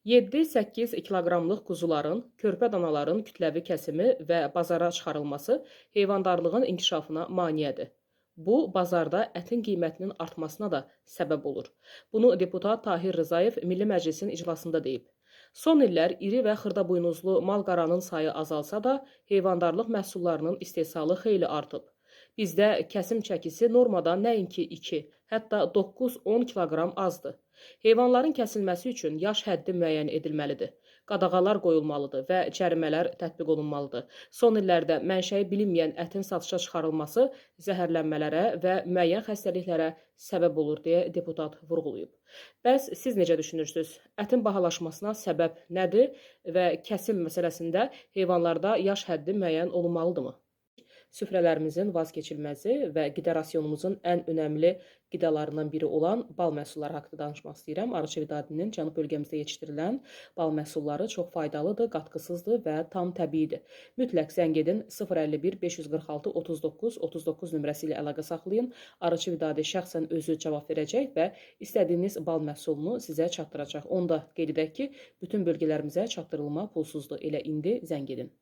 7-8 kiloqramlıq quzuların, körpə danaların kütləvi kəsimi və bazara çıxarılması heyvandarlığın inkişafına maneədir. Bu, bazarda ətin qiymətinin artmasına da səbəb olur. Bunu deputat Tahir Rzayev Milli Məclisin iclasında deyib. Son illər iri və xırdabuynuzlu mal-qaranın sayı azalsa da, heyvandarlıq məhsullarının istehsalı xeyli artıb. Bizdə kəsim çəkisi normadan nəinki 2, hətta 9-10 kiloqram azdır. Heyvanların kəsilməsi üçün yaş həddi müəyyən edilməlidir. Qadağalar qoyulmalıdır və cərimələr tətbiq olunmalıdır. Son illərdə mənşəyi bilinməyən ətin satışa çıxarılması zəhərlənmələrə və müəyyən xəstəliklərə səbəb olur deyə deputat vurğulayıb. Bəs siz necə düşünürsünüz? Ətin bahalaşmasına səbəb nədir və kəsim məsələsində heyvanlarda yaş həddi müəyyən olunmalıdırmı? Süfrələrimizin vazgeçilməzi və qida rasionumuzun ən önəmli qidalarından biri olan bal məhsulları haqqında danışmaq istəyirəm. Arıçı Vidadinin cənub bölgəmizdə yetişdirilən bal məhsulları çox faydalıdır, qatqısızdır və tam təbiidir. Mütləq zəng edin 051 546 39 39 nömrəsi ilə əlaqə saxlayın. Arıçı Vidadi şəxsən özü cavab verəcək və istədiyiniz bal məhsulunu sizə çatdıracaq. Onu da qeyd edək ki, bütün bölgələrimizə çatdırılma pulsuzdur. Elə indi zəng edin.